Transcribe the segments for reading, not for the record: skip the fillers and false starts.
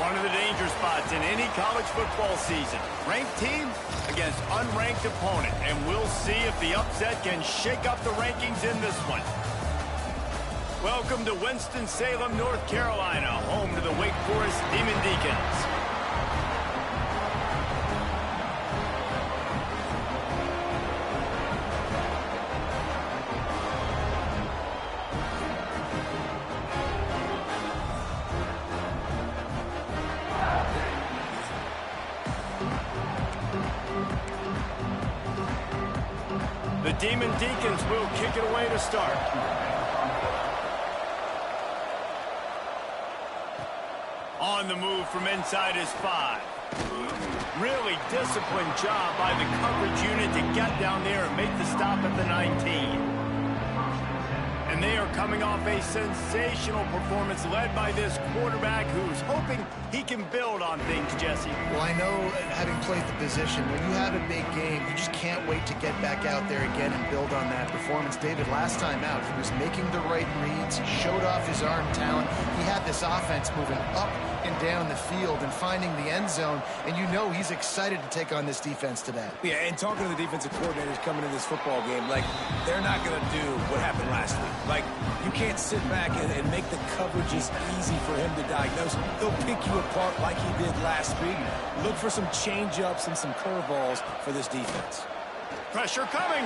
One of the danger spots in any college football season. Ranked team against unranked opponent. And we'll see if the upset can shake up the rankings in this one. Welcome to Winston-Salem, North Carolina, home to the Wake Forest Demon Deacons. The Demon Deacons will kick it away to start. On the move from inside his 5. Really disciplined job by the coverage unit to get down there and make the stop at the 19. And they are coming off a sensational performance led by this quarterback who's hoping he can build on things, Jesse. Well, I know, having played the position, when you have a big game, you just can't wait to get back out there again and build on that performance. David, last time out, he was making the right reads. He showed off his arm talent. He had this offense moving up and down the field and finding the end zone, and you know he's excited to take on this defense today. Yeah, and talking to the defensive coordinators coming in this football game, like, they're not going to do what happened last week. Like, you can't sit back and make the coverages easy for him to diagnose. He'll pick you apart like he did last week. Look for some change-ups and some curveballs for this defense. Pressure coming.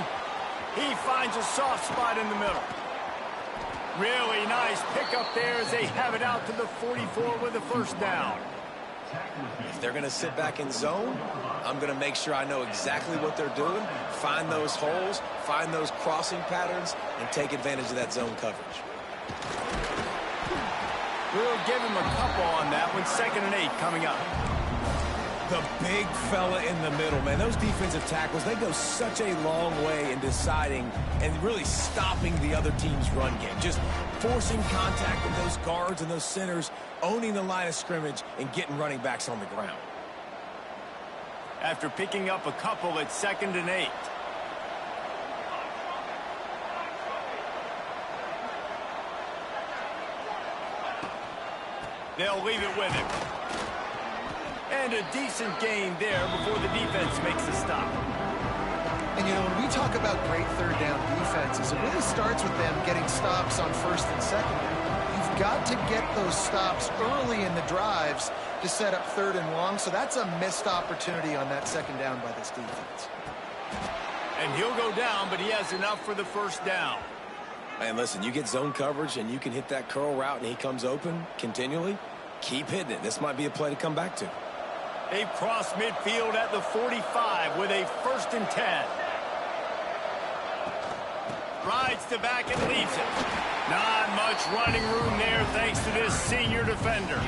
He finds a soft spot in the middle. Really nice pickup there as they have it out to the 44 with the first down. If they're going to sit back in zone, I'm going to make sure I know exactly what they're doing, find those holes, find those crossing patterns, and take advantage of that zone coverage. We'll give him a couple on that one. 2nd and 8 coming up. The big fella in the middle, man. Those defensive tackles, they go such a long way in deciding and really stopping the other team's run game. Just forcing contact with those guards and those centers, owning the line of scrimmage, and getting running backs on the ground. After picking up a couple, it's 2nd and 8. They'll leave it with him. And a decent gain there before the defense makes a stop. And, you know, when we talk about great third down defenses, it really starts with them getting stops on 1st and 2nd. You've got to get those stops early in the drives to set up 3rd and long, so that's a missed opportunity on that 2nd down by this defense. And he'll go down, but he has enough for the first down. And listen, you get zone coverage and you can hit that curl route and he comes open continually, keep hitting it. This might be a play to come back to. They've crossed midfield at the 45 with a 1st and 10. Rides to back and leaves it. Not much running room there thanks to this senior defender.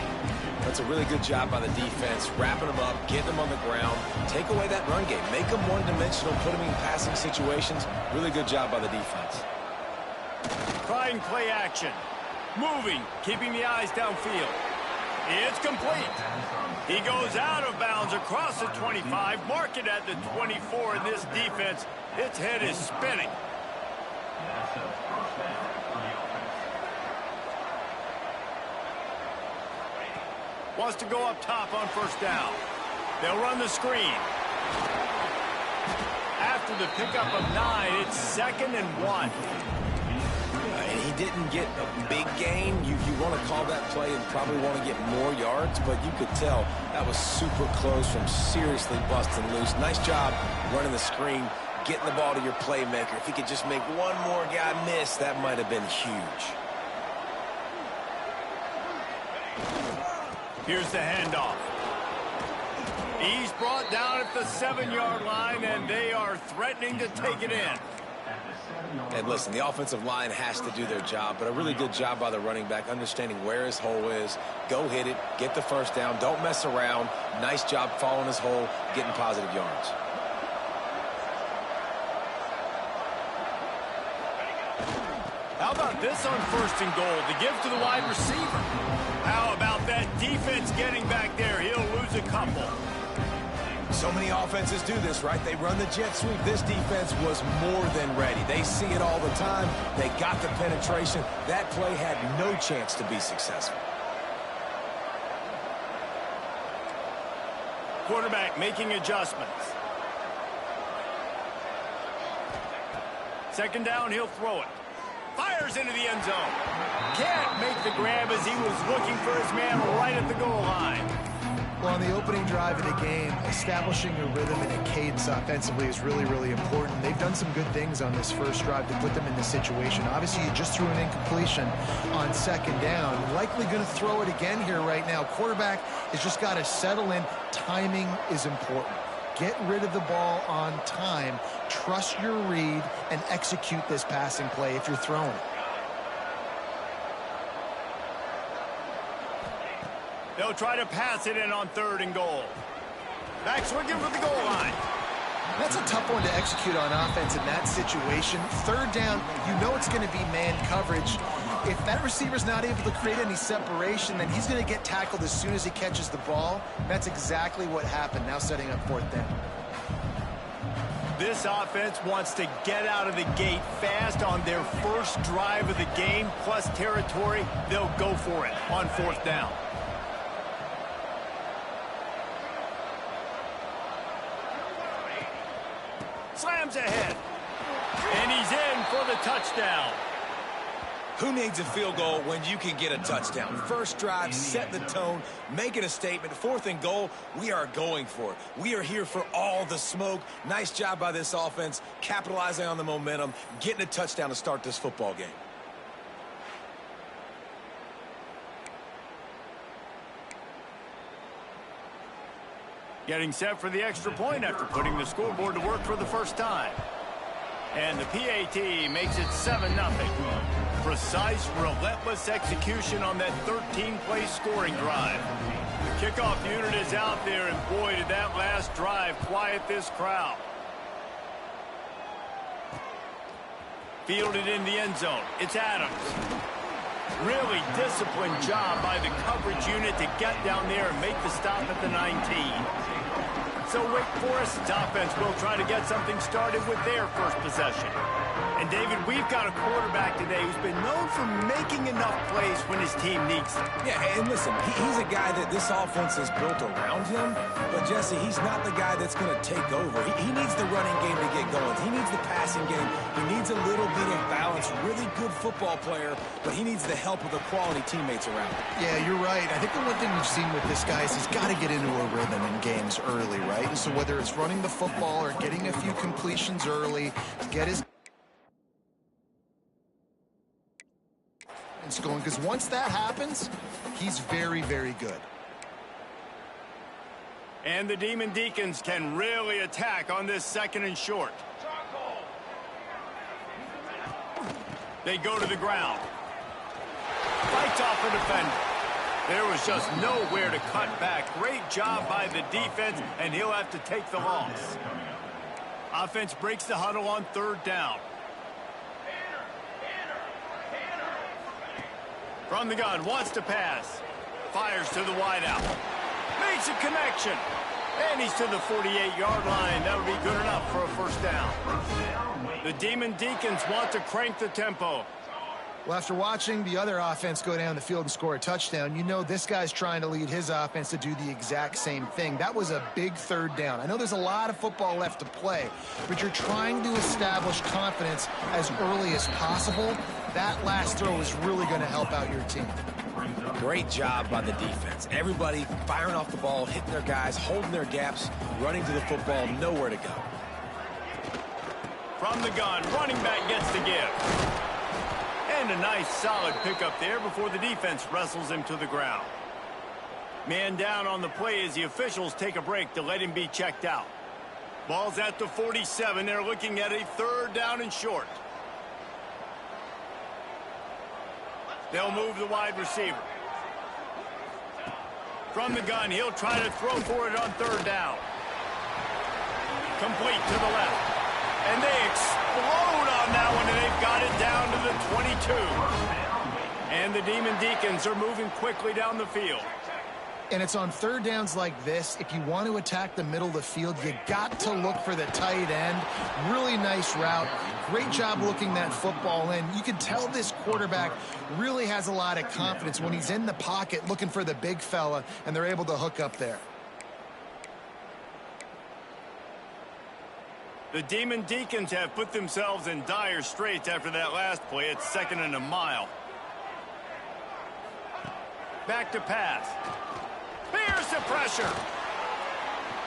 That's a really good job by the defense, wrapping them up, getting them on the ground, take away that run game, make them one-dimensional, put them in passing situations. Really good job by the defense. Trying play action. Moving, keeping the eyes downfield. It's complete. He goes out of bounds across the 25, mark it at the 24, and this defense, its head is spinning. Wants to go up top on 1st down. They'll run the screen. After the pickup of 9, it's 2nd and 1. And he didn't get a big gain. You want to call that play and probably want to get more yards, but you could tell that was super close from seriously busting loose. Nice job running the screen, getting the ball to your playmaker. If he could just make one more guy miss, that might have been huge. Here's the handoff. He's brought down at the 7-yard line, and they are threatening to take it in. And listen, the offensive line has to do their job, but a really good job by the running back, understanding where his hole is. Go hit it, get the 1st down, don't mess around. Nice job following his hole, getting positive yards. How about this on 1st and goal to give to the wide receiver? How about that defense getting back there? He'll lose a couple. So many offenses do this, right? They run the jet sweep. This defense was more than ready. They see it all the time. They got the penetration. That play had no chance to be successful. quarterback making adjustments. Second down, he'll throw it. Fires into the end zone. Can't make the grab as he was looking for his man right at the goal line. Well, on the opening drive of the game, establishing a rhythm and a cadence offensively is really, really important. They've done some good things on this first drive to put them in this situation. Obviously, you just threw an incompletion on second down. Likely going to throw it again here right now. Quarterback has just got to settle in. Timing is important. Get rid of the ball on time. Trust your read and execute this passing play if you're throwing it. They'll try to pass it in on 3rd and goal. Back swinging for the goal line. That's a tough one to execute on offense in that situation. 3rd down, you know it's going to be man coverage. If that receiver's not able to create any separation, then he's going to get tackled as soon as he catches the ball. That's exactly what happened. Now setting up 4th down. This offense wants to get out of the gate fast on their first drive of the game, plus territory. They'll go for it on 4th down. Slams ahead. And he's in for the touchdown. Who needs a field goal when you can get a touchdown? First drive, set the tone, making a statement. 4th and goal, we are going for it. We are here for all the smoke. Nice job by this offense, capitalizing on the momentum, getting a touchdown to start this football game. Getting set for the extra point after putting the scoreboard to work for the first time. And the PAT makes it 7-0. Precise, relentless execution on that 13-play scoring drive. The kickoff unit is out there, and boy, did that last drive quiet this crowd. Fielded in the end zone. It's Adams. Really disciplined job by the coverage unit to get down there and make the stop at the 19. So Wake Forest's offense will try to get something started with their first possession. And David, we've got a quarterback today who's been known for making enough plays when his team needs them. Yeah, and listen, he's a guy that this offense is built around him. But, Jesse, he's not the guy that's going to take over. He needs the running game to get going. He needs the passing game. He needs a little bit of balance. Really good football player, but he needs the help of the quality teammates around him. Yeah, you're right. I think the one thing we've seen with this guy is he's got to get into a rhythm in games early, right? And so whether it's running the football or getting a few completions early, get his going, because once that happens, he's very, very good. And the Demon Deacons can really attack on this 2nd and short. They go to the ground. Fights off a defender. There was just nowhere to cut back. Great job by the defense, and he'll have to take the loss. Offense breaks the huddle on 3rd down. From the gun, wants to pass. Fires to the wideout. Makes a connection. And he's to the 48-yard line. That'll be good enough for a first down. The Demon Deacons want to crank the tempo. Well, after watching the other offense go down the field and score a touchdown, you know this guy's trying to lead his offense to do the exact same thing. That was a big 3rd down. I know there's a lot of football left to play, but you're trying to establish confidence as early as possible. That last throw is really going to help out your team. Great job by the defense. Everybody firing off the ball, hitting their guys, holding their gaps, running to the football, nowhere to go. From the gun, running back gets the give. And a nice solid pickup there before the defense wrestles him to the ground. Man down on the play as the officials take a break to let him be checked out. Ball's at the 47. They're looking at a 3rd down and short. They'll move the wide receiver. From the gun, he'll try to throw for it on 3rd down. Complete to the left. And they explode on that one, and they've got it down to the 22. And the Demon Deacons are moving quickly down the field. And it's on 3rd downs like this. If you want to attack the middle of the field, you got to look for the tight end. Really nice route. Great job looking that football in. You can tell this quarterback really has a lot of confidence when he's in the pocket looking for the big fella, and they're able to hook up there. The Demon Deacons have put themselves in dire straits after that last play. It's 2nd and a mile. Back to pass. Bears the pressure.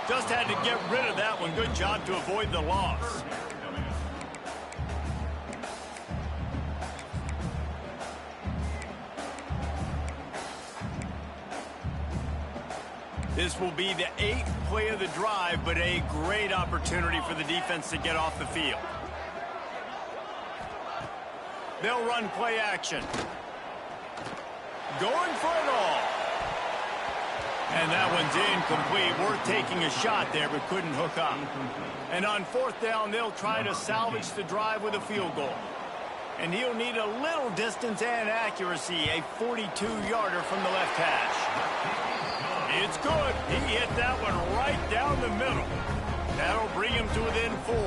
Just had to get rid of that one. Good job to avoid the loss. This will be the 8th play of the drive, but a great opportunity for the defense to get off the field. They'll run play action. Going for it all. And that one's incomplete. Worth taking a shot there, but couldn't hook up. And on 4th down, they'll try to salvage the drive with a field goal. And he'll need a little distance and accuracy, a 42-yarder from the left hash. It's good. He hit that one right down the middle. That'll bring him to within 4.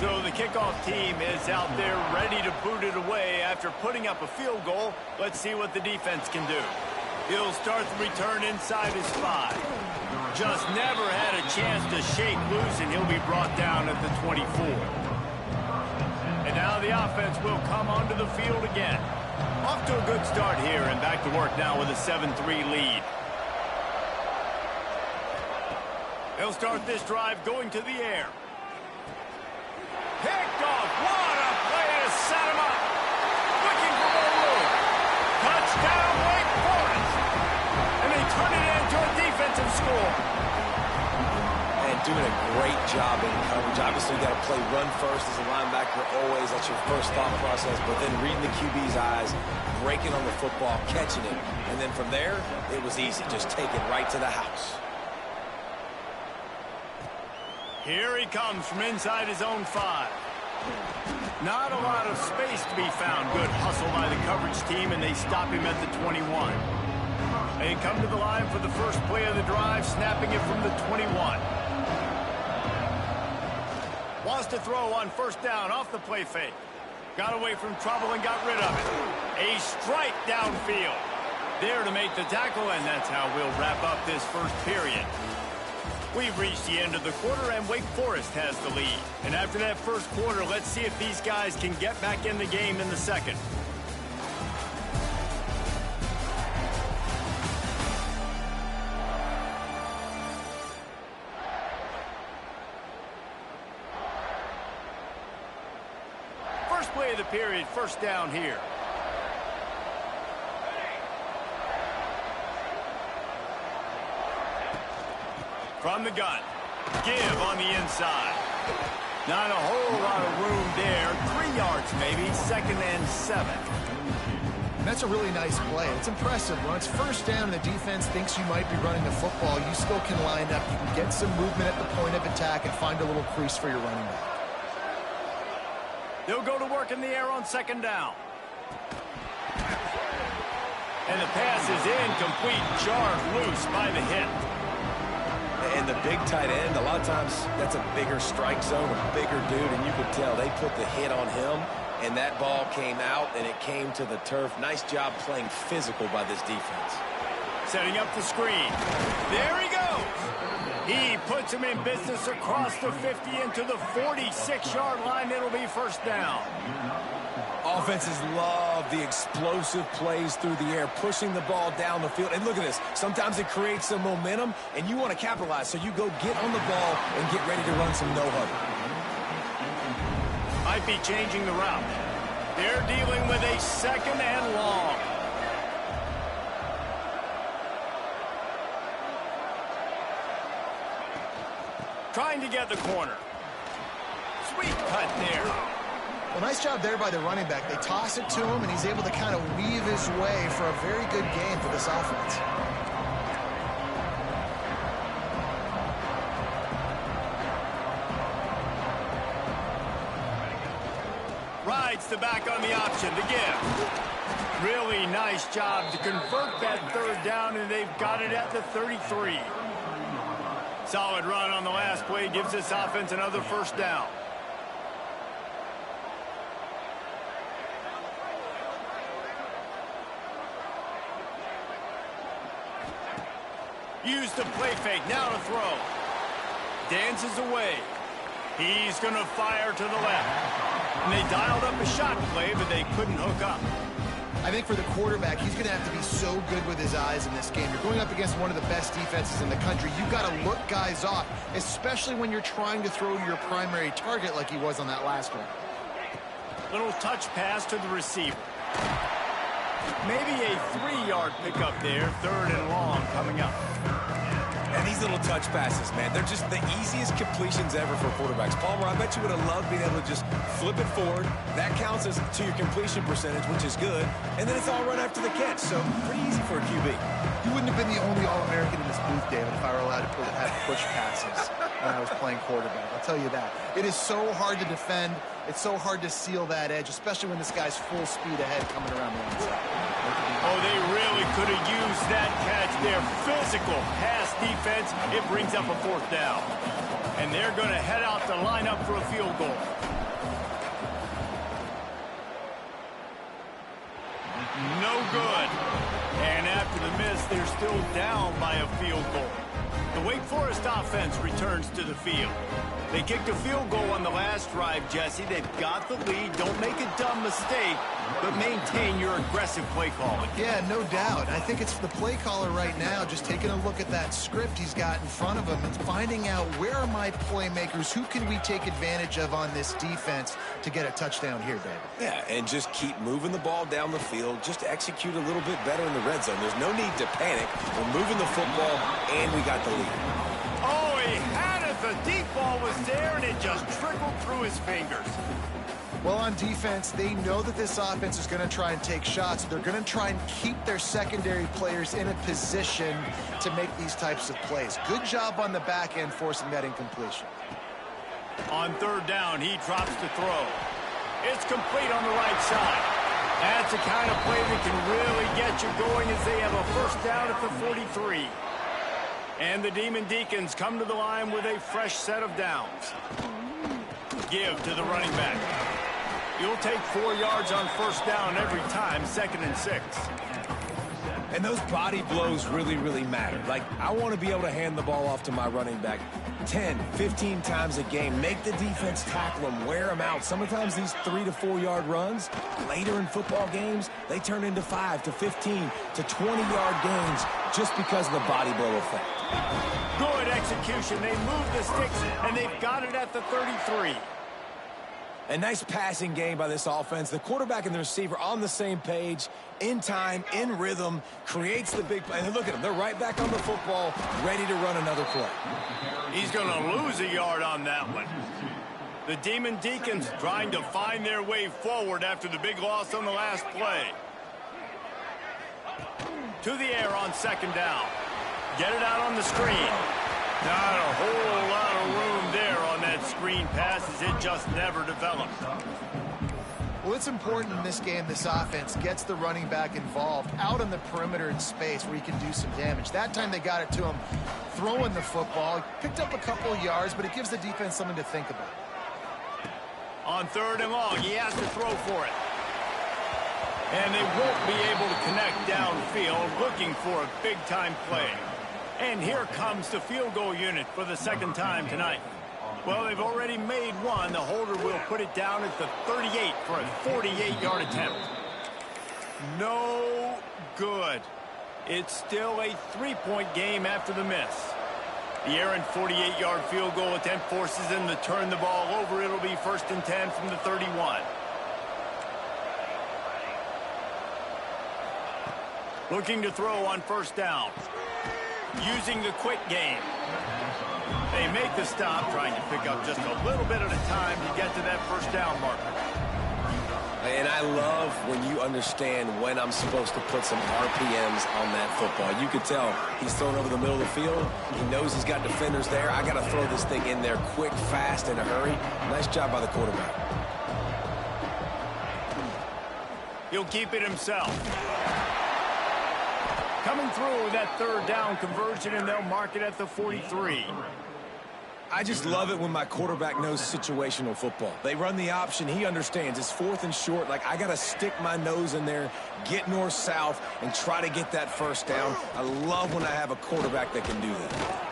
So the kickoff team is out there ready to boot it away after putting up a field goal. Let's see what the defense can do. He'll start the return inside his 5. Just never had a chance to shake loose, and he'll be brought down at the 24. And now the offense will come onto the field again. Off to a good start here, and back to work now with a 7-3 lead. They'll start this drive going to the air. Picked off. What a play to set him up. Looking for more room. Touchdown, Wake Forest. And they turn it into a defensive score. And doing a great job in coverage. Obviously, you got to play run first as a linebacker always. That's your first thought process. But then reading the QB's eyes, breaking on the football, catching it. And then from there, it was easy. Just take it right to the house. Here he comes from inside his own 5. Not a lot of space to be found. Good hustle by the coverage team, and they stop him at the 21. They come to the line for the first play of the drive, snapping it from the 21. Wants to throw on 1st down off the play fake. Got away from trouble and got rid of it. A strike downfield. There to make the tackle, and that's how we'll wrap up this first period. We've reached the end of the quarter, and Wake Forest has the lead. And after that first quarter, let's see if these guys can get back in the game in the second. First play of the period, 1st down here. From the gun. Give on the inside. Not a whole lot of room there. 3 yards maybe. 2nd and 7. That's a really nice play. It's impressive. When it's 1st down and the defense thinks you might be running the football, you still can line up. You can get some movement at the point of attack and find a little crease for your running back. They'll go to work in the air on 2nd down. And the pass is incomplete. Jarred loose by the hit. And the big tight end, a lot of times that's a bigger strike zone, a bigger dude, and you could tell they put the hit on him, and that ball came out, and it came to the turf. Nice job playing physical by this defense. Setting up the screen. There he goes. He puts him in business across the 50 into the 46-yard line. It'll be 1st down. Offenses love the explosive plays through the air, pushing the ball down the field. And look at this. Sometimes it creates some momentum, and you want to capitalize. So you go get on the ball and get ready to run some no-huddle. Might be changing the route. They're dealing with a 2nd and long. Trying to get the corner. Sweet cut there. Well, nice job there by the running back. They toss it to him, and he's able to kind of weave his way for a very good game for this offense. Rides the back on the option to give. Really nice job to convert that 3rd down, and they've got it at the 33. Solid run on the last play gives this offense another 1st down. Use the play fake, now to throw. Dances away. He's going to fire to the left. And they dialed up a shot play, but they couldn't hook up. I think for the quarterback, he's going to have to be so good with his eyes in this game. You're going up against one of the best defenses in the country. You've got to look guys off, especially when you're trying to throw to your primary target like he was on that last one. Little touch pass to the receiver. Maybe a 3-yard pickup there, 3rd and long coming up. And these little touch passes, man, they're just the easiest completions ever for quarterbacks. Palmer, I bet you would have loved being able to just flip it forward. That counts as to your completion percentage, which is good. And then it's all run after the catch, so pretty easy for a QB. You wouldn't have been the only All-American in this booth, David, if I were allowed to have push passes when I was playing quarterback. I'll tell you that. It is so hard to defend. It's so hard to seal that edge, especially when this guy's full speed ahead coming around the outside. Oh, they really could have used that catch there. Physical pass defense. It brings up a 4th down. And they're going to head out to line up for a field goal. No good. And after the miss, they're still down by a field goal. The Wake Forest offense returns to the field. They kicked a field goal on the last drive, Jesse. They've got the lead. Don't make a dumb mistake, but maintain your aggressive play calling. Yeah, no doubt. I think it's the play caller right now just taking a look at that script he's got in front of him and finding out where are my playmakers, who can we take advantage of on this defense to get a touchdown here, David. Yeah, and just keep moving the ball down the field. Just execute a little bit better in the red zone. There's no need to panic. We're moving the football, and we got the lead. Oh, he had it. The deep ball was there, and it just trickled through his fingers. Well, on defense, they know that this offense is going to try and take shots. They're going to try and keep their secondary players in a position to make these types of plays. Good job on the back end forcing that incompletion. On 3rd down, he drops to throw. It's complete on the right side. That's the kind of play that can really get you going as they have a 1st down at the 43. And the Demon Deacons come to the line with a fresh set of downs. Give to the running back. You'll take 4 yards on 1st down every time, 2nd and 6. And those body blows really, really matter. Like, I want to be able to hand the ball off to my running back 10, 15 times a game. Make the defense tackle them, wear them out. Sometimes these 3 to 4 yard runs, later in football games, they turn into 5 to 15 to 20-yard gains just because of the body blow effect. Good execution. They move the sticks, and they've got it at the 33. A nice passing game by this offense. The quarterback and the receiver on the same page, in time, in rhythm, creates the big play. And look at them. They're right back on the football, ready to run another play. He's going to lose a yard on that one. The Demon Deacons trying to find their way forward after the big loss on the last play. To the air on 2nd down. Get it out on the screen. Not a whole lot of room there on that screen pass as it just never developed. Well, it's important in this game this offense gets the running back involved out on the perimeter in space where he can do some damage. That time they got it to him throwing the football. Picked up a couple of yards, but it gives the defense something to think about. On 3rd and long, he has to throw for it. And they won't be able to connect downfield, looking for a big-time play. And here comes the field goal unit for the 2nd time tonight. Well, they've already made one. The holder will put it down at the 38 for a 48-yard attempt. No good. It's still a 3-point game after the miss. The errant 48-yard field goal attempt forces them to turn the ball over. It'll be 1st and 10 from the 31. Looking to throw on 1st down. Using the quick game. They make the stop, trying to pick up just a little bit at a time to get to that 1st down marker. And I love when you understand when I'm supposed to put some RPMs on that football. You could tell he's throwing over the middle of the field. He knows he's got defenders there. I got to throw this thing in there quick, fast, in a hurry. Nice job by the quarterback. He'll keep it himself. Coming through with that 3rd down conversion, and they'll mark it at the 43. I just love it when my quarterback knows situational football. They run the option. He understands. It's 4th and short. Like, I got to stick my nose in there, get north-south, and try to get that 1st down. I love when I have a quarterback that can do that.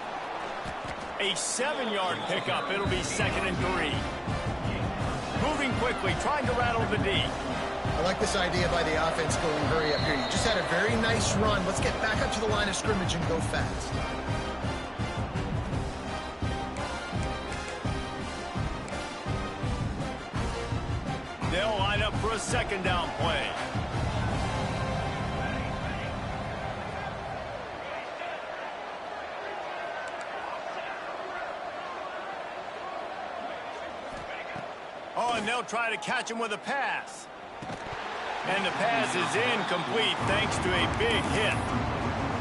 A 7-yard pickup. It'll be 2nd and 3. Moving quickly, trying to rattle the D. I like this idea by the offense going hurry up here. You just had a very nice run. Let's get back up to the line of scrimmage and go fast. They'll line up for a 2nd down play. Oh, and they'll try to catch him with a pass. And the pass is incomplete thanks to a big hit.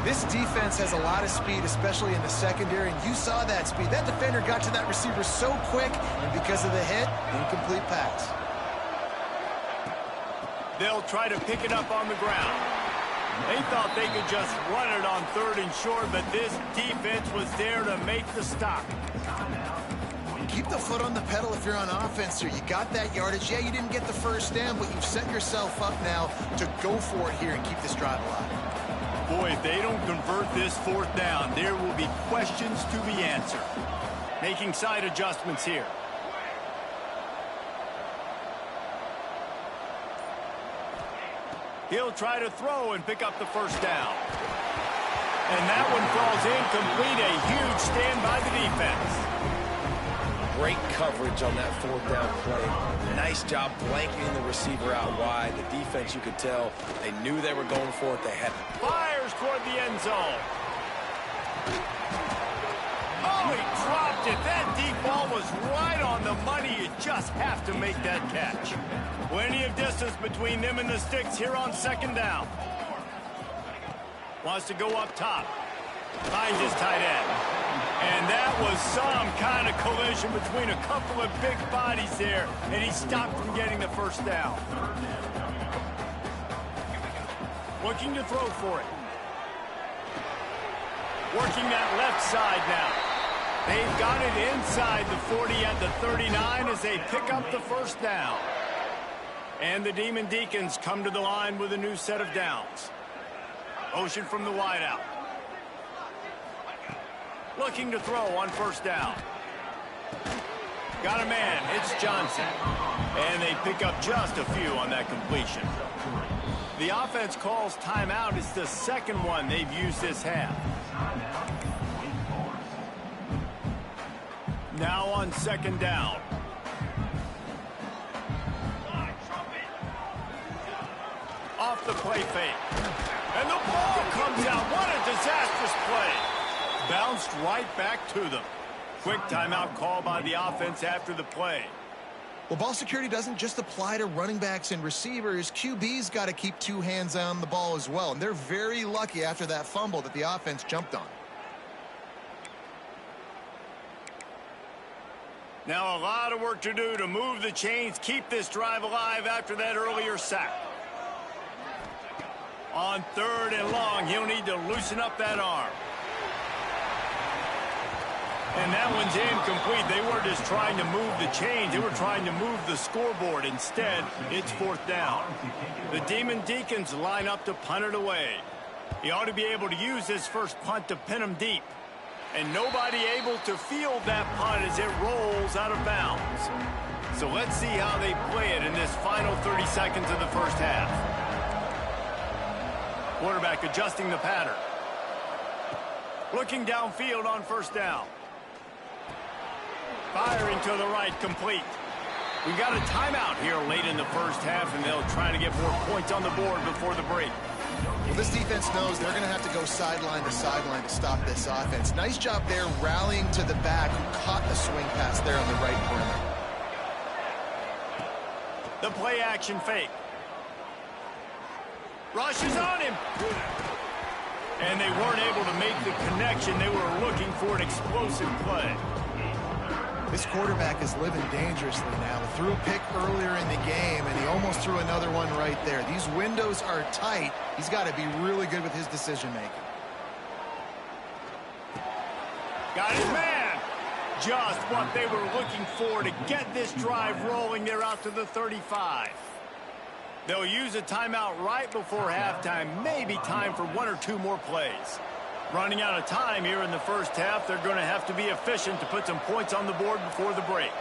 This defense has a lot of speed, especially in the secondary, and you saw that speed. That defender got to that receiver so quick, and because of the hit, incomplete pass. They'll try to pick it up on the ground. They thought they could just run it on 3rd and short, but this defense was there to make the stop. Keep the foot on the pedal if you're on offense here. You got that yardage. Yeah, you didn't get the first down, but you've set yourself up now to go for it here and keep this drive alive. Boy, if they don't convert this 4th down, there will be questions to be answered. Making side adjustments here. He'll try to throw and pick up the 1st down. And that one falls incomplete. A huge stand by the defense. Great coverage on that 4th down play. Nice job blanketing the receiver out wide. The defense, you could tell, they knew they were going for it. They had fires toward the end zone. Oh, he dropped it. That deep ball was right on the money. You just have to make that catch. Plenty of distance between them and the sticks here on 2nd down. Wants to go up top. Finds his tight end. And that was some kind of collision between a couple of big bodies there, and he stopped from getting the 1st down. Looking to throw for it. Working that left side now. They've got it inside the 40 at the 39 as they pick up the 1st down. And the Demon Deacons come to the line with a new set of downs. Motion from the wideout. Looking to throw on 1st down. Got a man. It's Johnson. And they pick up just a few on that completion. The offense calls timeout. It's the 2nd one they've used this half. Now on 2nd down. Off the play fake. And the ball comes out. What a disastrous play. Bounced right back to them. Quick timeout call by the offense after the play. Well, ball security doesn't just apply to running backs and receivers. QB's got to keep 2 hands on the ball as well. And they're very lucky after that fumble that the offense jumped on. Now a lot of work to do to move the chains, keep this drive alive after that earlier sack. On 3rd and long, he'll need to loosen up that arm. And that one's incomplete. They weren't just trying to move the chains. They were trying to move the scoreboard. Instead, it's 4th down. The Demon Deacons line up to punt it away. He ought to be able to use his first punt to pin him deep. And nobody able to field that punt as it rolls out of bounds. So let's see how they play it in this final 30 seconds of the 1st half. Quarterback adjusting the pattern. Looking downfield on 1st down. Firing to the right, complete. We've got a timeout here late in the 1st half, and they'll try to get more points on the board before the break. Well, this defense knows they're going to have to go sideline to stop this offense. Nice job there rallying to the back who caught the swing pass there on the right corner. The play action fake. Rushes on him. And they weren't able to make the connection. They were looking for an explosive play. This quarterback is living dangerously now. He threw a pick earlier in the game, and he almost threw another one right there. These windows are tight. He's got to be really good with his decision-making. Got his man. Just what they were looking for to get this drive rolling. They're out to the 35. They'll use a timeout right before halftime. Maybe time for 1 or 2 more plays. Running out of time here in the first half. They're going to have to be efficient to put some points on the board before the break.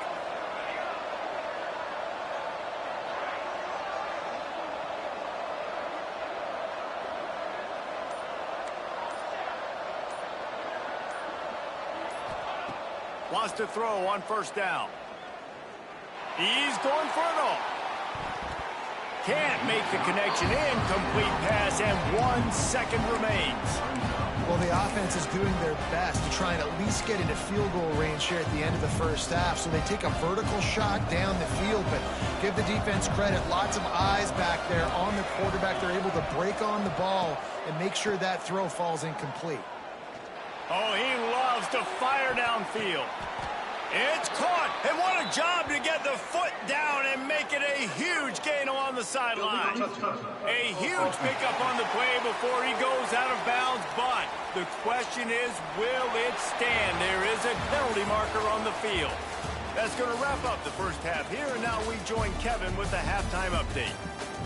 Wants to throw on first down. He's going for it all. Can't make the connection. Incomplete pass, and 1 second remains. Well, the offense is doing their best to try and at least get into field goal range here at the end of the first half. So they take a vertical shot down the field, but give the defense credit. Lots of eyes back there on the quarterback. They're able to break on the ball and make sure that throw falls incomplete. Oh, he loves to fire downfield. It's caught, and what a job to get the foot down and make it a huge gain along the sideline. A huge pickup on the play before he goes out of bounds, but the question is, will it stand? There is a penalty marker on the field. That's going to wrap up the first half here, and now we join Kevin with the halftime update.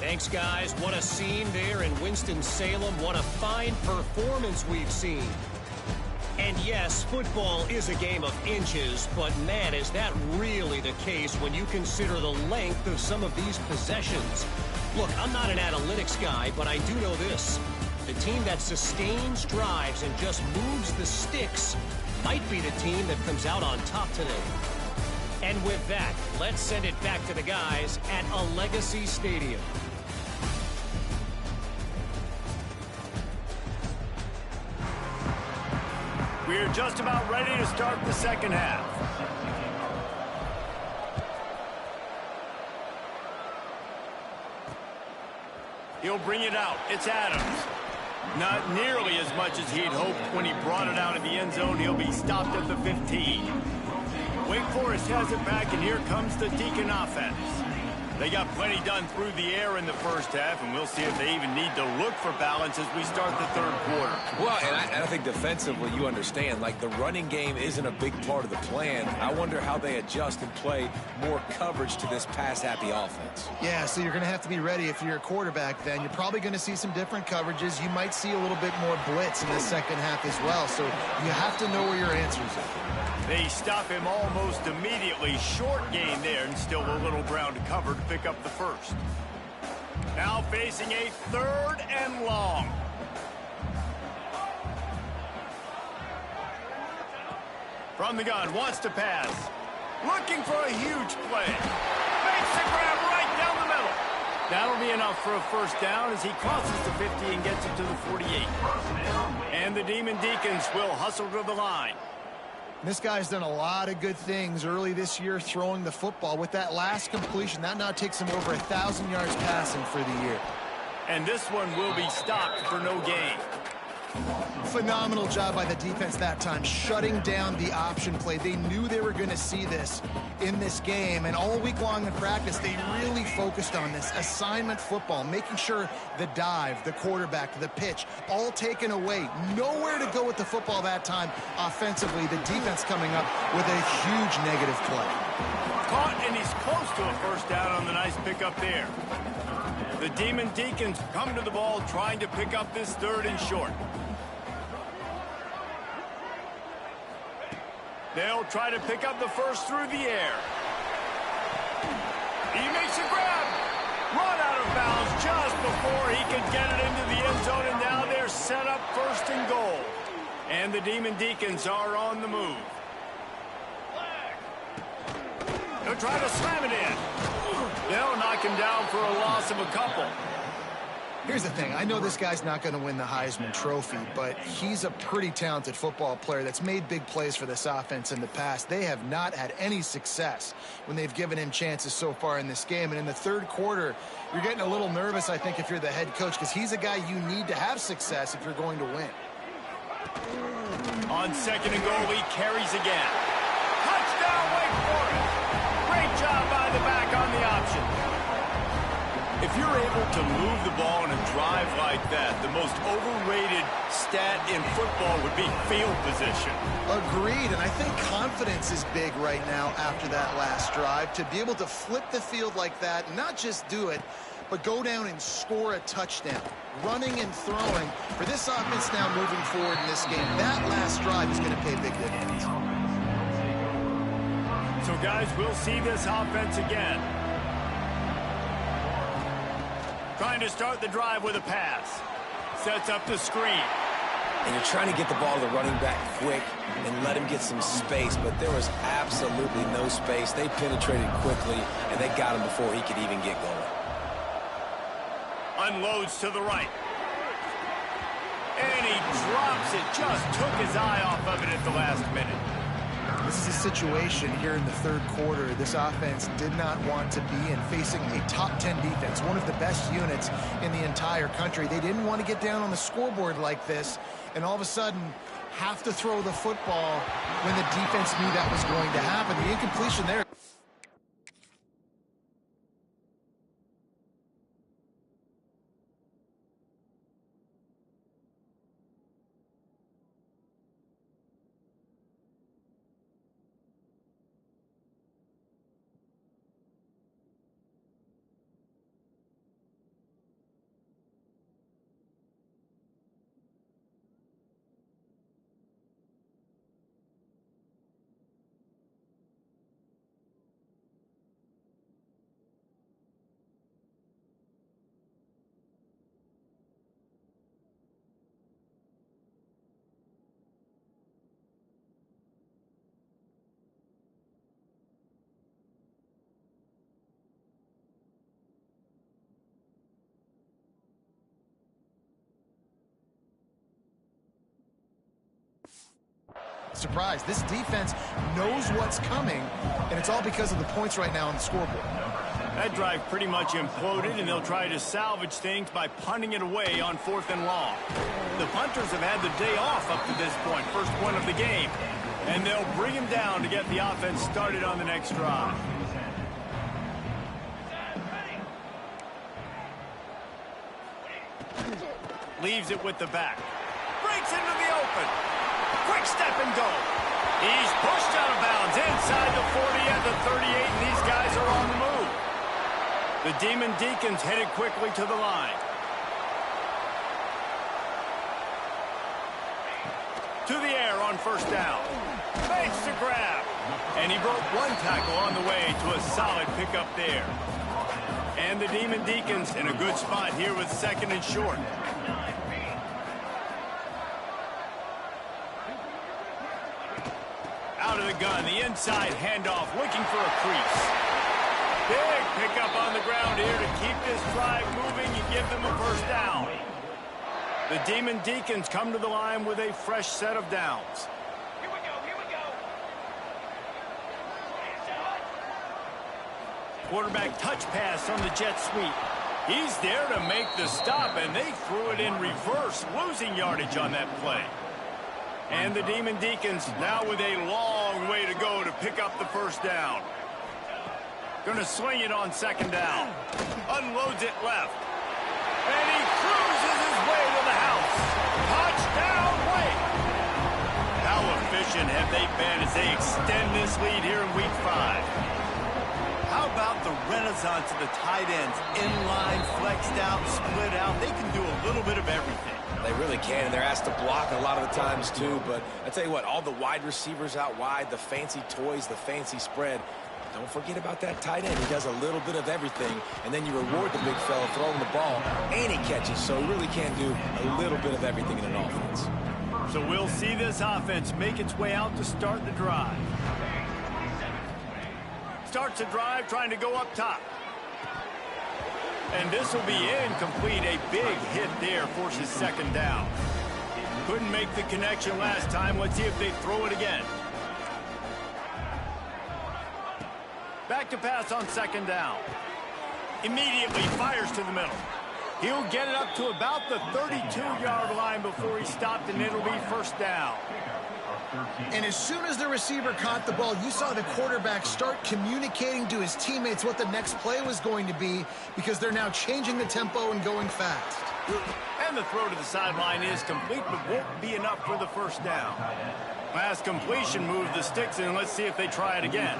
Thanks, guys. What a scene there in Winston-Salem. What a fine performance we've seen. And yes, football is a game of inches, but man, is that really the case when you consider the length of some of these possessions. Look, I'm not an analytics guy, but I do know this. The team that sustains drives and just moves the sticks might be the team that comes out on top today. And with that, let's send it back to the guys at a Legacy Stadium. We're just about ready to start the second half. He'll bring it out. It's Adams. Not nearly as much as he'd hoped when he brought it out of the end zone. He'll be stopped at the 15. Wake Forest has it back, and here comes the Deacon offense. They got plenty done through the air in the first half, and we'll see if they even need to look for balance as we start the third quarter. Well, and I think defensively, you understand, like the running game isn't a big part of the plan. I wonder how they adjust and play more coverage to this pass-happy offense. Yeah, so you're going to have to be ready if you're a quarterback then. You're probably going to see some different coverages. You might see a little bit more blitz in the second half as well, so you have to know where your answers are. They stop him almost immediately. Short gain there, and still a little ground to cover to pick up the first. Now facing a 3rd and long. From the gun, wants to pass. Looking for a huge play. Makes the grab right down the middle. That'll be enough for a first down as he crosses the 50 and gets it to the 48. And the Demon Deacons will hustle to the line. This guy's done a lot of good things early this year throwing the football. With that last completion, that now takes him over 1,000 yards passing for the year. And this one will be stopped for no gain. Phenomenal job by the defense that time, shutting down the option play. They knew they were going to see this in this game, and all week long in practice, they really focused on this assignment football, making sure the dive, the quarterback, the pitch, all taken away. Nowhere to go with the football that time offensively. The defense coming up with a huge negative play. Caught, and he's close to a first down on the nice pickup there. The Demon Deacons come to the ball trying to pick up this 3rd and short. They'll try to pick up the first through the air. He makes a grab. Run out of bounds just before he could get it into the end zone, and now they're set up 1st and goal. And the Demon Deacons are on the move. They'll try to slam it in. They'll knock him down for a loss of a couple. Here's the thing. I know this guy's not going to win the Heisman Trophy, but he's a pretty talented football player that's made big plays for this offense in the past. They have not had any success when they've given him chances so far in this game. And in the 3rd quarter, you're getting a little nervous, I think, if you're the head coach, because he's a guy you need to have success if you're going to win. On 2nd and goal, he carries again. Touchdown, Wake Forest. Great job by the back on the option. If you're able to move the ball in a drive like that, the most overrated stat in football would be field position. Agreed, and I think confidence is big right now after that last drive. To be able to flip the field like that, not just do it, but go down and score a touchdown. Running and throwing for this offense now moving forward in this game. That last drive is going to pay big dividends. So, guys, we'll see this offense again. Trying to start the drive with a pass. Sets up the screen. And you're trying to get the ball to the running back quick and let him get some space, but there was absolutely no space. They penetrated quickly, and they got him before he could even get going. Unloads to the right. And he drops it. Just took his eye off of it at the last minute. This is a situation here in the third quarter this offense did not want to be in, facing a top 10 defense, one of the best units in the entire country. They didn't want to get down on the scoreboard like this and all of a sudden have to throw the football when the defense knew that was going to happen. The incompletion there. Surprise. This defense knows what's coming, and it's all because of the points right now on the scoreboard. That drive pretty much imploded, and they'll try to salvage things by punting it away on 4th and long. The punters have had the day off up to this point, first one of the game, and they'll bring him down to get the offense started on the next drive. Leaves it with the back. Breaks into the open. Quick step and go. He's pushed out of bounds inside the 40 at the 38, and these guys are on the move. The Demon Deacons headed quickly to the line. To the air on first down. Fakes to grab. And he broke one tackle on the way to a solid pickup there. And the Demon Deacons in a good spot here with 2nd and short. Out of the gun, the inside handoff, looking for a crease. Big pickup on the ground here to keep this drive moving and give them a first down. The Demon Deacons come to the line with a fresh set of downs. Here we go, here we go. Quarterback touch pass on the jet sweep. He's there to make the stop, and they threw it in reverse, losing yardage on that play. And the Demon Deacons now with a long way to go to pick up the first down. Going to sling it on 2nd down. Unloads it left. And he cruises his way to the house. Touchdown, Wake! How efficient have they been as they extend this lead here in Week 5? How about the renaissance of the tight ends? Inline, flexed out, split out. They can do a little bit of everything. They really can, and they're asked to block a lot of the times too, but I tell you what, all the wide receivers out wide, the fancy toys, the fancy spread, don't forget about that tight end. He does a little bit of everything, and then you reward the big fella throwing the ball, and he catches, so he really can do a little bit of everything in an offense. So we'll see this offense make its way out to start the drive. Starts a drive trying to go up top. And this will be incomplete. A big hit there forces 2nd down. Couldn't make the connection last time. Let's see if they throw it again. Back to pass on 2nd down. Immediately fires to the middle. He'll get it up to about the 32-yard line before he stopped, and it'll be first down. And as soon as the receiver caught the ball, you saw the quarterback start communicating to his teammates what the next play was going to be, because they're now changing the tempo and going fast. And the throw to the sideline is complete, but won't be enough for the first down. Last completion moved the sticks in. Let's see if they try it again.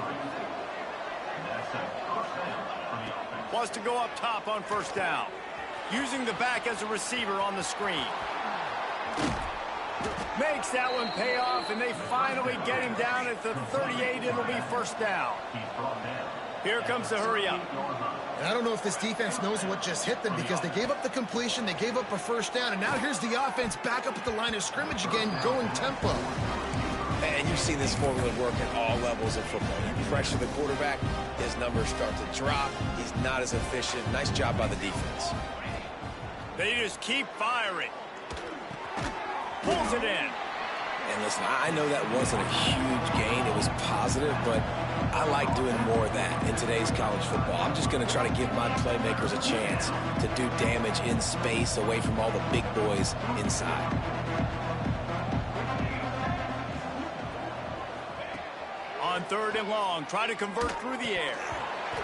Wants to go up top on first down. Using the back as a receiver on the screen. Makes that one pay off, and they finally get him down at the 38. It'll be first down. Here comes the hurry up. And I don't know if this defense knows what just hit them because they gave up the completion, they gave up a first down, and now here's the offense back up at the line of scrimmage again, going tempo. And you've seen this formula work at all levels of football. You pressure the quarterback, his numbers start to drop. He's not as efficient. Nice job by the defense. They just keep firing. Pulls it in. And listen, I know that wasn't a huge gain. It was positive, but I like doing more of that in today's college football. I'm just going to try to give my playmakers a chance to do damage in space away from all the big boys inside. On 3rd and long, try to convert through the air.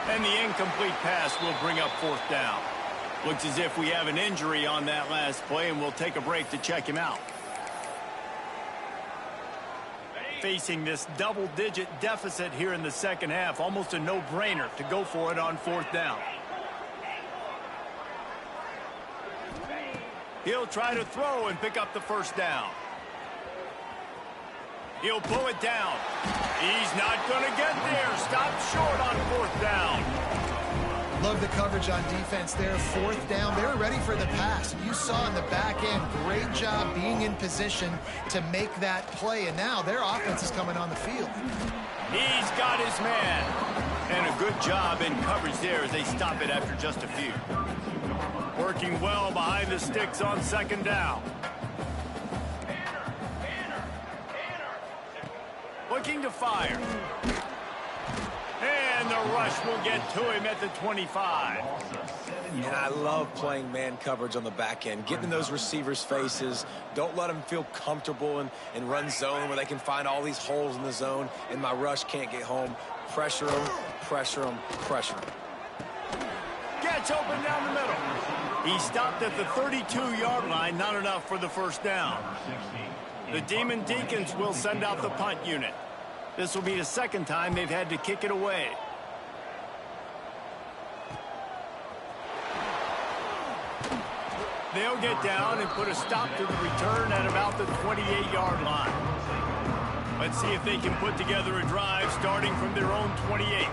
And the incomplete pass will bring up 4th down. Looks as if we have an injury on that last play, and we'll take a break to check him out. Facing this double-digit deficit here in the second half, almost a no-brainer to go for it on 4th down. He'll try to throw and pick up the first down. He'll pull it down. He's not going to get there. Stopped short on 4th down. Love the coverage on defense there. 4th down. They were ready for the pass. You saw in the back end, great job being in position to make that play. And now their offense is coming on the field. He's got his man. And a good job in coverage there as they stop it after just a few. Working well behind the sticks on 2nd down. Looking to fire. And the rush will get to him at the 25. And I love playing man coverage on the back end, getting in those receivers' faces. Don't let them feel comfortable and run zone where they can find all these holes in the zone, and my rush can't get home. Pressure them, pressure them, pressure them. Gets open down the middle. He stopped at the 32-yard line, not enough for the first down. The Demon Deacons will send out the punt unit. This will be the 2nd time they've had to kick it away. They'll get down and put a stop to the return at about the 28-yard line. Let's see if they can put together a drive starting from their own 28.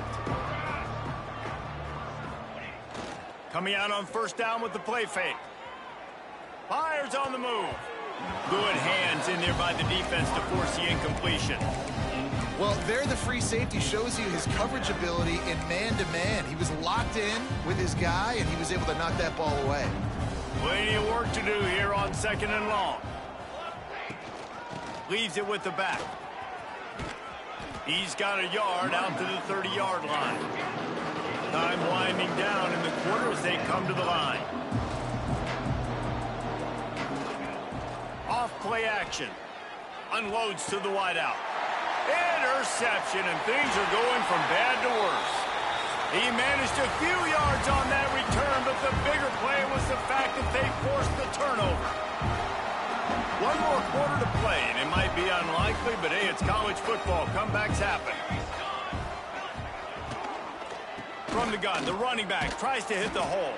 Coming out on 1st down with the play fake. Fires on the move. Good hands in there by the defense to force the incompletion. Well, there the free safety shows you his coverage ability in man-to-man. He was locked in with his guy, and he was able to knock that ball away. Plenty of work to do here on 2nd and long. Leaves it with the back. He's got a yard out to the 30-yard line. Time winding down in the quarter as they come to the line. Off play action. Unloads to the wideout. Interception, and things are going from bad to worse. He managed a few yards on that return, but the bigger play was the fact that they forced the turnover. One more quarter to play, and it might be unlikely, but hey, it's college football. Comebacks happen. From the gun, the running back tries to hit the hole.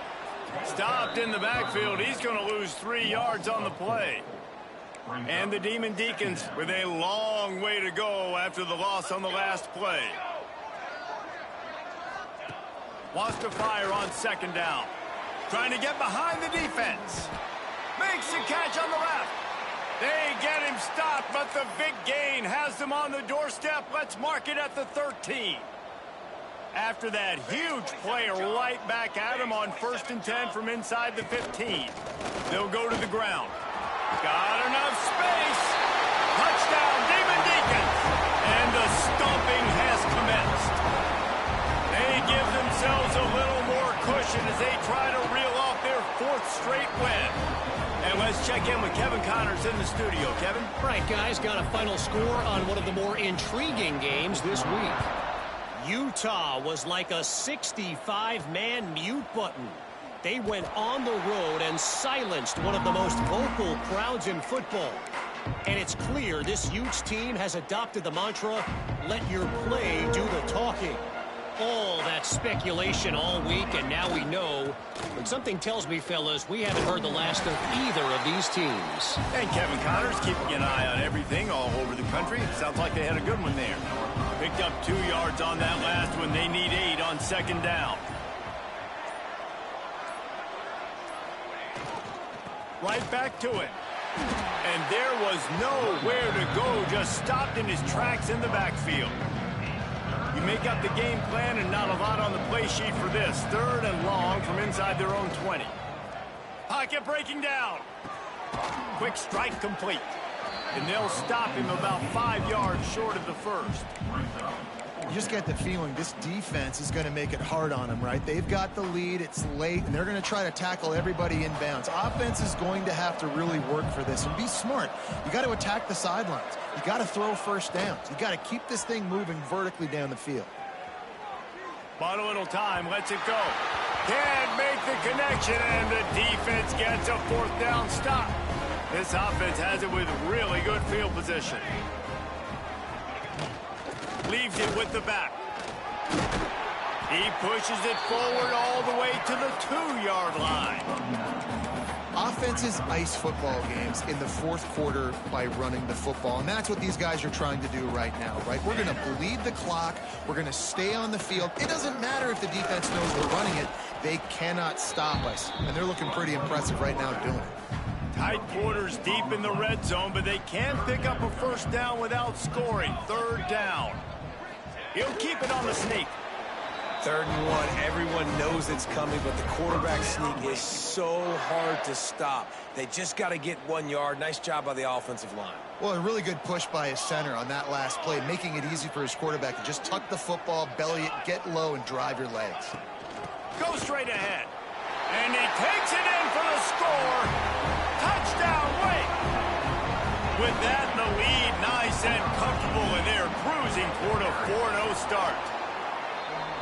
Stopped in the backfield. He's going to lose 3 yards on the play. And the Demon Deacons with a long way to go after the loss on the last play. Wants to fire on 2nd down. Trying to get behind the defense. Makes the catch on the left. They get him stopped, but the big gain has them on the doorstep. Let's mark it at the 13. After that huge play right back at him on 1st and 10 from inside the 15. They'll go to the ground. Got enough space. Touchdown, Demon Deacons. And the stomping has commenced. They give themselves a little more cushion as they try to reel off their 4th straight win. And let's check in with Kevin Connors in the studio. Kevin? Right, guys, got a final score on one of the more intriguing games this week. Utah was like a 65-man mute button. They went on the road and silenced one of the most vocal crowds in football. And it's clear this Utes team has adopted the mantra, let your play do the talking. All that speculation all week, and now we know. But something tells me, fellas, we haven't heard the last of either of these teams. And Kevin Connors keeping an eye on everything all over the country. Sounds like they had a good one there. Picked up 2 yards on that last one. They need 8 on second down. Right back to it. And there was nowhere to go. Just stopped in his tracks in the backfield. You make up the game plan and not a lot on the play sheet for this. 3rd and long from inside their own 20. Pocket breaking down. Quick strike complete. And they'll stop him about 5 yards short of the first. You just get the feeling this defense is going to make it hard on them, right? They've got the lead, it's late, and they're going to try to tackle everybody inbounds. Offense is going to have to really work for this and be smart. You got to attack the sidelines. You got to throw first downs. You got to keep this thing moving vertically down the field. Bought a little time, lets it go. Can't make the connection, and the defense gets a 4th down stop. This offense has it with really good field position. Leaves it with the back. He pushes it forward all the way to the 2-yard line. Offenses ice football games in the 4th quarter by running the football, and that's what these guys are trying to do right now, right? We're going to bleed the clock. We're going to stay on the field. It doesn't matter if the defense knows we're running it. They cannot stop us, and they're looking pretty impressive right now doing it. Tight quarters deep in the red zone, but they can pick up a 1st down without scoring. 3rd down. He'll keep it on the sneak. 3rd and 1. Everyone knows it's coming, but the quarterback sneak is so hard to stop. They just got to get 1 yard. Nice job by the offensive line. Well, a really good push by his center on that last play, making it easy for his quarterback to just tuck the football, belly it, get low, and drive your legs. Go straight ahead. And he takes it in for the score. Touchdown, Wake. With that in the lead, nice and comfortable, and they're cruising toward a 4-0 start.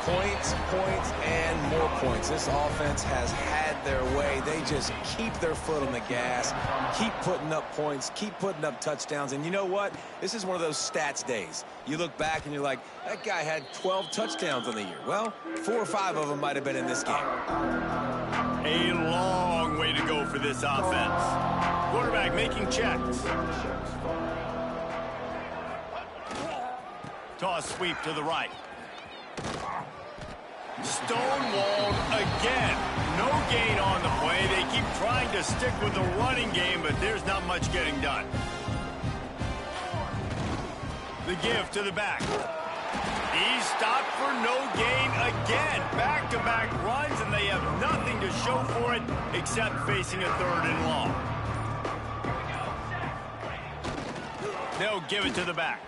Points, points, and more points. This offense has had their way. They just keep their foot on the gas, keep putting up points, keep putting up touchdowns. And you know what? This is one of those stats days. You look back and you're like, that guy had 12 touchdowns on the year. Well, 4 or 5 of them might have been in this game. A long way to go for this offense. Quarterback making checks. Toss sweep to the right. Stonewalled again. No gain on the play. They keep trying to stick with the running game, but there's not much getting done. The give to the back. He's stopped for no gain again. Back-to-back runs, and they have nothing to show for it except facing a 3rd and long. They'll give it to the back.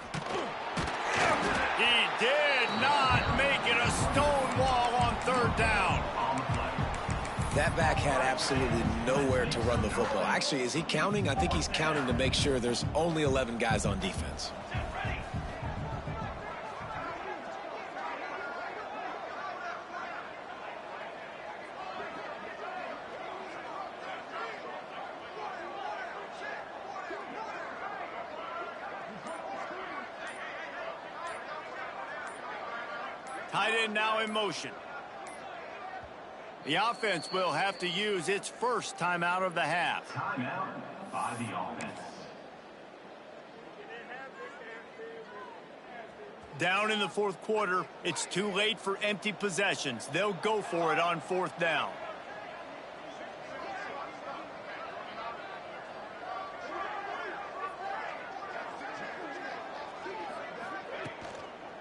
He did not make it a stone wall on 3rd down. That back had absolutely nowhere to run the football. Actually, is he counting? I think he's counting to make sure there's only 11 guys on defense. Tight end now in motion. The offense will have to use its first timeout of the half. Timeout by the offense. Down in the 4th quarter, it's too late for empty possessions. They'll go for it on 4th down.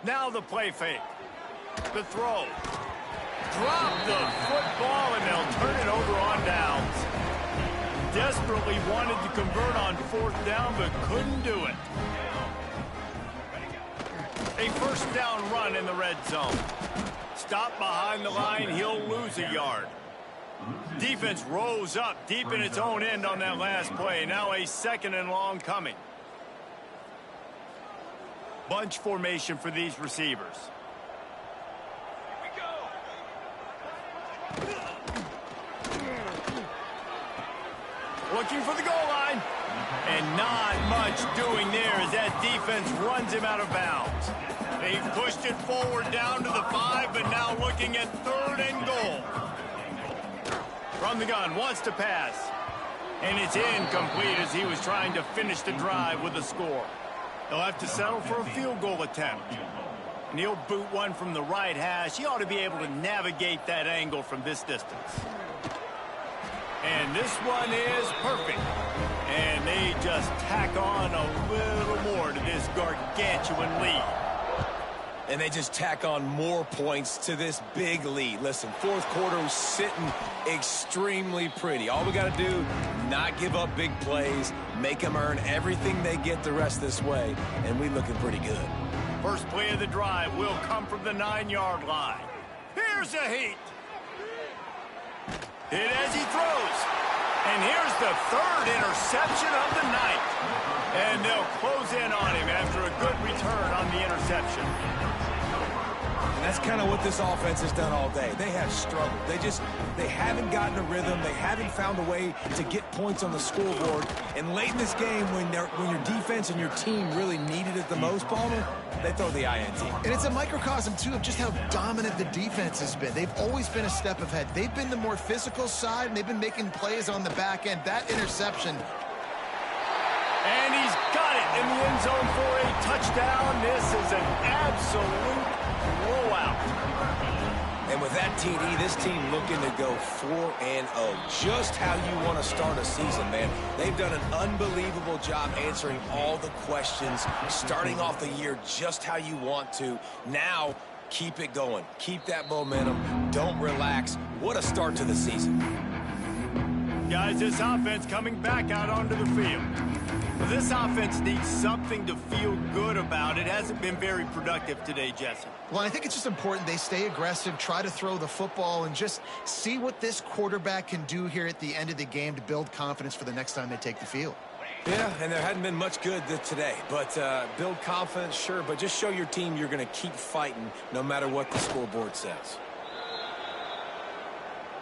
Now the play fake. The throw. Drop the football, and they'll turn it over on downs. Desperately wanted to convert on 4th down, but couldn't do it. A 1st down run in the red zone. Stop behind the line, he'll lose a yard. Defense rose up deep in its own end on that last play. Now a 2nd and long coming. Bunch formation for these receivers. Looking for the goal line. And not much doing there as that defense runs him out of bounds. They pushed it forward down to the 5, but now looking at 3rd and goal. From the gun, wants to pass. And it's incomplete as he was trying to finish the drive with a score. They'll have to settle for a field goal attempt. And he'll boot one from the right hash. He ought to be able to navigate that angle from this distance. And this one is perfect. And they just tack on a little more to this gargantuan lead. And they just tack on more points to this big lead. Listen, 4th quarter was sitting extremely pretty. All we got to do, not give up big plays, make them earn everything they get the rest this way, and we looking pretty good. First play of the drive will come from the 9-yard line. Here's a heat. Hit as he throws. And here's the 3rd interception of the night. And they'll close in on him after a good return on the interception. And that's kind of what this offense has done all day. They have struggled. They haven't gotten a rhythm. They haven't found a way to get points on the scoreboard. And late in this game, when your defense and your team really needed it the most, Palmer, they throw the INT. And it's a microcosm, too, of just how dominant the defense has been. They've always been a step ahead. They've been the more physical side, and they've been making plays on the back end. That interception. And he's got it in the end zone for a touchdown. This is an absolute blowout. And with that TD, this team looking to go 4-0. Just how you want to start a season, man. They've done an unbelievable job answering all the questions, starting off the year just how you want to. Now, keep it going. Keep that momentum. Don't relax. What a start to the season. Guys, this offense coming back out onto the field. This offense needs something to feel good about. It hasn't been very productive today, Jesse. Well, I think it's just important they stay aggressive, try to throw the football, and just see what this quarterback can do here at the end of the game to build confidence for the next time they take the field. Yeah, and there hadn't been much good today. But build confidence, sure, but just show your team you're going to keep fighting no matter what the scoreboard says.